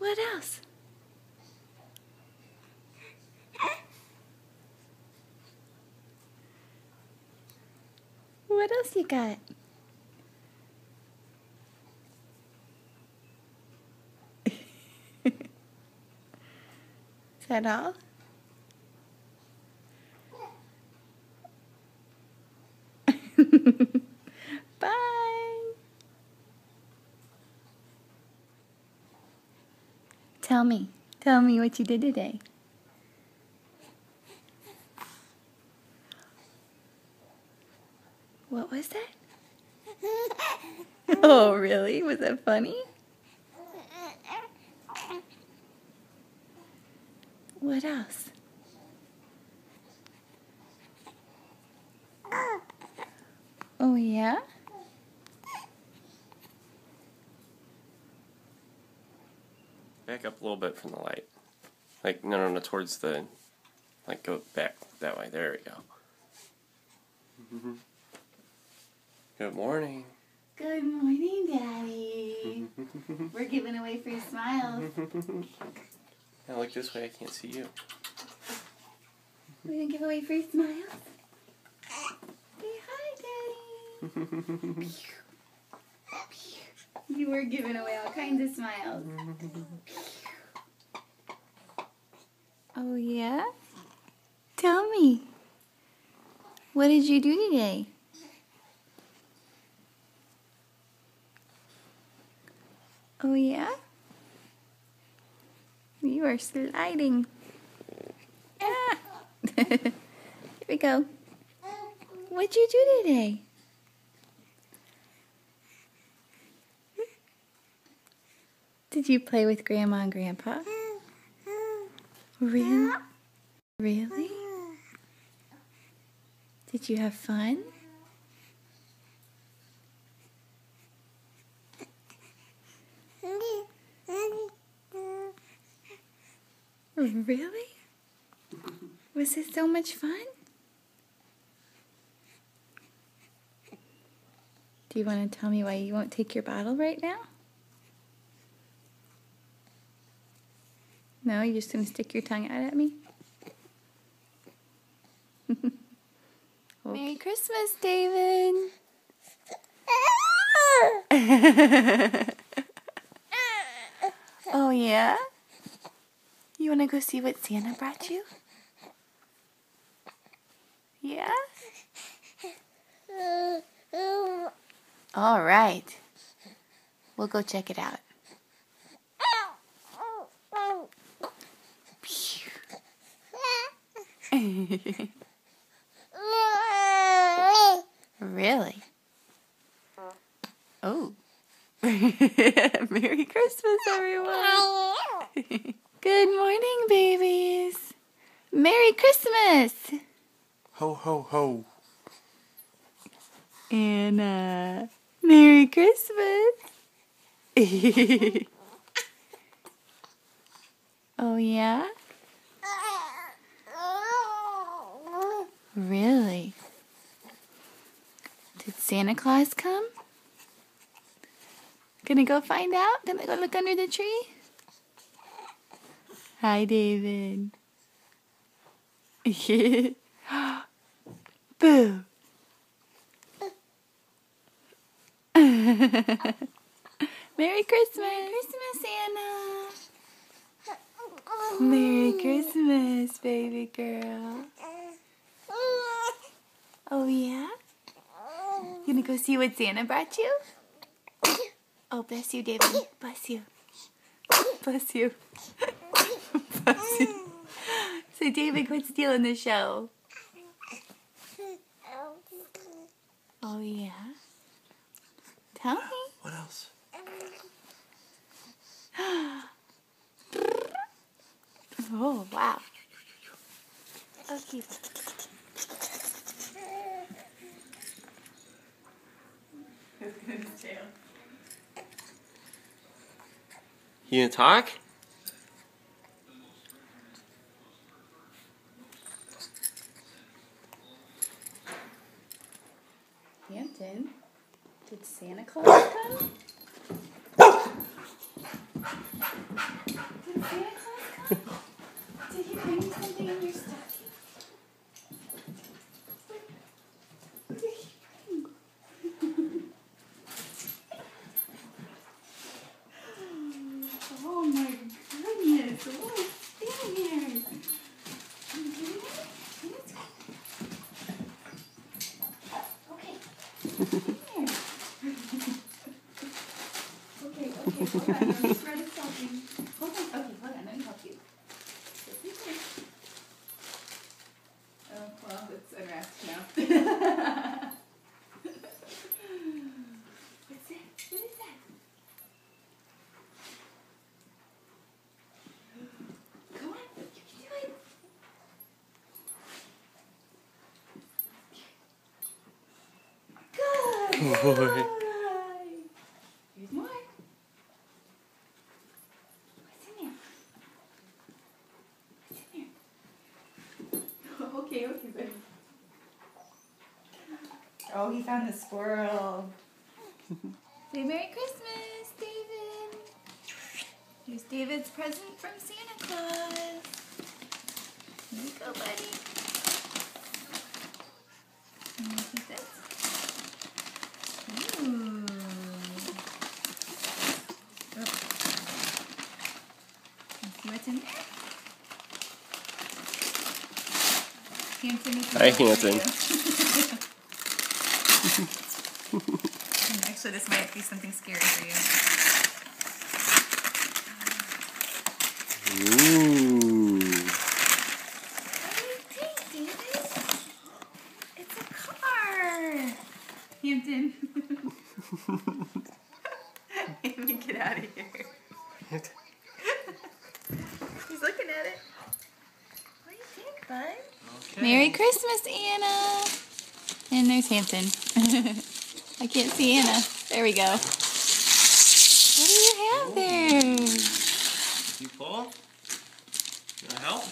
What else? What else you got? Is that all? Bye. Tell me what you did today. What was that? Oh, really? Was that funny? What else? Oh, yeah? Back up a little bit from the light. Like, no, towards the... Like, go back that way. There we go. Good morning. Good morning, Daddy. We're giving away free smiles. Now look this way, I can't see you. We're going to give away free smiles. Say hi, Daddy. You were giving away all kinds of smiles. Oh, yeah? Tell me. What did you do today? Oh, yeah? You are sliding. Ah. Here we go. What'd you do today? Did you play with Grandma and Grandpa? Really? Really? Did you have fun? Really? Was it so much fun? Do you want to tell me why you won't take your bottle right now? No, you're just going to stick your tongue out at me? Okay. Merry Christmas, David! Oh, yeah? You want to go see what Santa brought you? Yeah? All right. We'll go check it out. Really? Oh. Merry Christmas, everyone. Good morning, babies. Merry Christmas. Ho, ho, ho. And, Merry Christmas. Oh, yeah? Really? Did Santa Claus come? Gonna go find out? Gonna go look under the tree? Hi, David. Boo. Merry Christmas. Merry Christmas, Santa. Merry Christmas, baby girl. Oh, yeah? You gonna go see what Santa brought you? Oh, bless you, David. Bless you. Bless you. Bless you. So, David, quit stealing the show. Oh, yeah? Tell me. What else? Oh, wow. Okay. You gonna talk? Hampton, did Santa Claus come? Santa Claus come? Did he bring you something in your stocking? What did he bring? Oh my goodness, what is in here? Okay. Okay, hold on. Let me spread it something. Hold on. Okay, hold on. Let me help you. Oh, well, it's unwrapped now. What's that? What is that? Come on. You can do it. Good boy. Here's more. What's in there? What's in there? Okay, baby. Oh, he found the squirrel. Say Merry Christmas, David. Here's David's present from Santa Claus. Here you go, buddy. And look at this. Ooh. Oh. Let's see what's in there. Hanson is Hi, Hanson. Actually, this might be something scary for you. Ooh. What do you think, David? It's a car. Hampton. Let me get out of here. He's looking at it. What do you think, bud? Okay. Merry Christmas, Anna. And there's Hampton. I can't see Anna. There we go. What do you have there? You pull? You want help?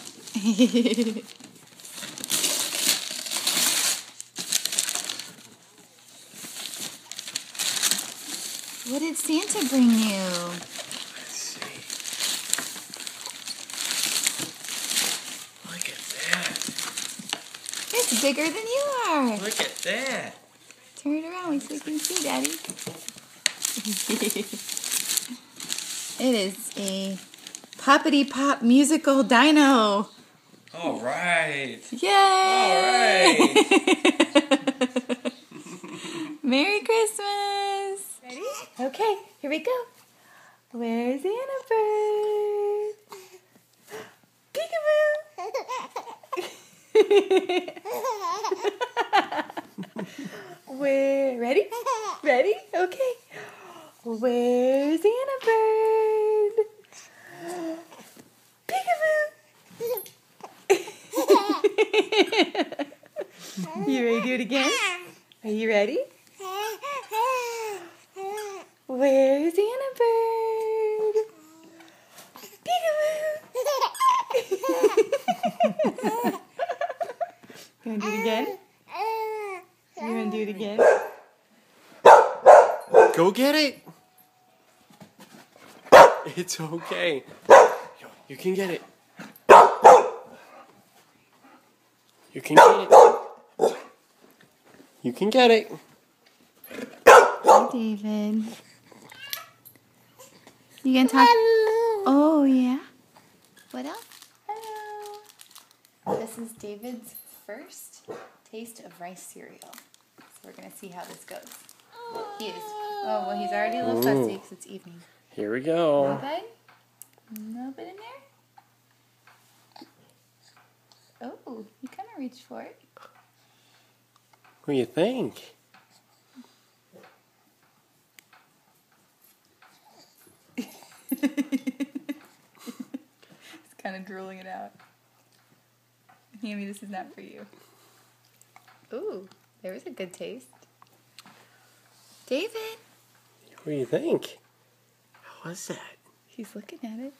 What did Santa bring you? Let's see. Look at that. It's bigger than you are. Look at that. Turn it around so you can see, Daddy. It is a Poppity Pop musical dino. All right. Yay! All right. Merry Christmas. Ready? Okay, here we go. Where's Anna Bird? Peekaboo. Where? Ready? Ready? Okay. Where's Anna Bird? Peekaboo. You ready to do it again? Are you ready? Where's Anna Bird? Peekaboo. You want to do it again? You want to do it again? Go get it. It's okay. You can get it. You can get it. You can get it. Hi, David. You gonna talk? Oh, yeah. What else? Hello. This is David's first taste of rice cereal. So we're gonna see how this goes. He is. Oh, well, he's already a little fussy because it's evening. Here we go. A little bit in there. Oh, you kind of reached for it. What do you think? It's kind of drooling it out. Hammy, this is not for you. Ooh, there was a good taste. David! What do you think? How was that? He's looking at it.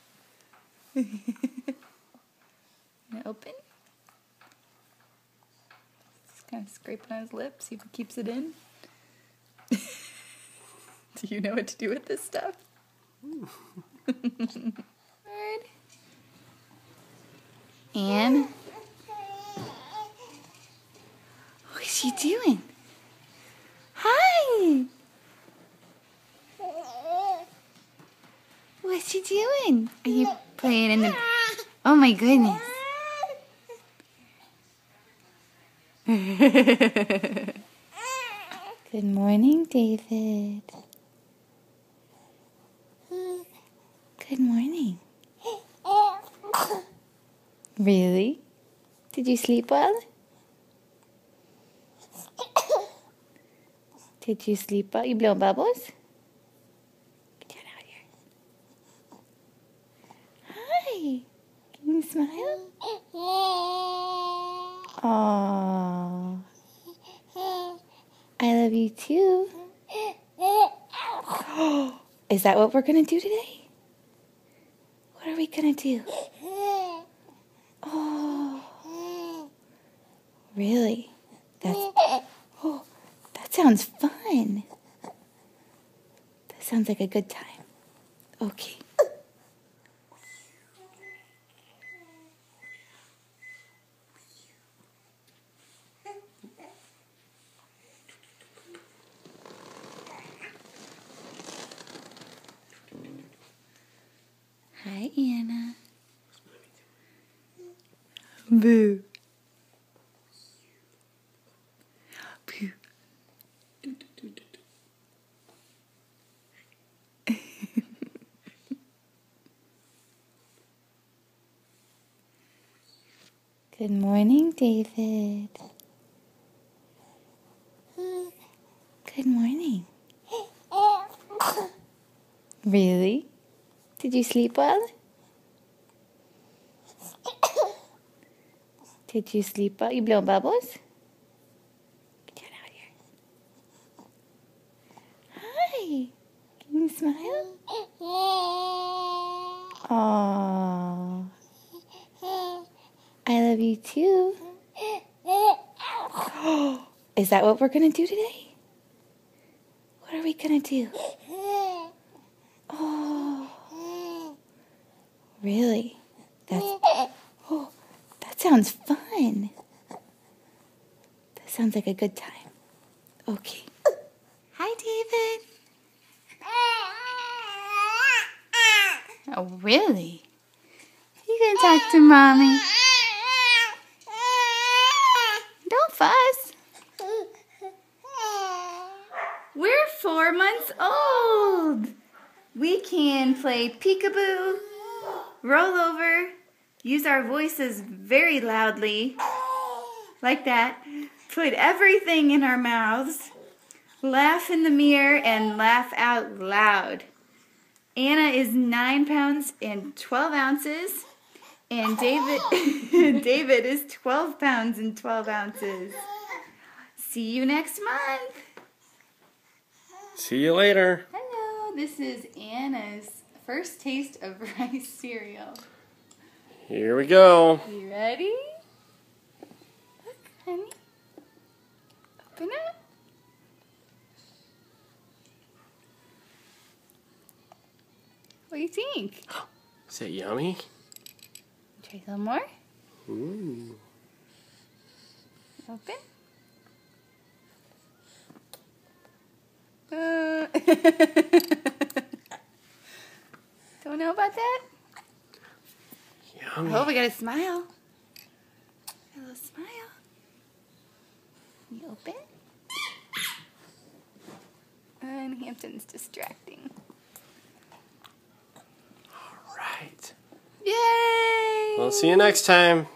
Gonna open? Just kind of scraping on his lips, see if he keeps it in. Do you know what to do with this stuff? Bird, And what's she doing? Hi. What's she doing? Are you playing in the... Oh my goodness. Good morning, David. Good morning. Really? Did you sleep well? Did you sleep well? You blow bubbles? Get out here. Hi. Can you smile? Aww. I love you too. Is that what we're going to do today? What are we going to do? Oh. Really? That sounds fun. That sounds like a good time. Okay. Hi, Anna. Boo. Boo. Good morning, David. Good morning. Really? Did you sleep well? Did you sleep well? You blow bubbles? Get out here. Hi. Can you smile? Aww. I love you too. Is that what we're going to do today? What are we going to do? Oh. Really? That sounds fun. That sounds like a good time. Okay. Hi, David. Oh, really? You can talk to Mommy. Don't fuss. We're 4 months old. We can play peekaboo, roll over, use our voices very loudly, like that, put everything in our mouths, laugh in the mirror, and laugh out loud. Anna is 9 pounds and 12 ounces, and David is 12 pounds and 12 ounces. See you next month. See you later. Hello, this is Anna's first taste of rice cereal. Here we go. You ready? Look, honey. Open it. What do you think? Is that yummy? Try a little more. Ooh. Open. Don't know about that? Yummy. Oh, we got a smile. A little smile. Can you open? And Hampton's distracting. All right. Yay! We'll see you next time.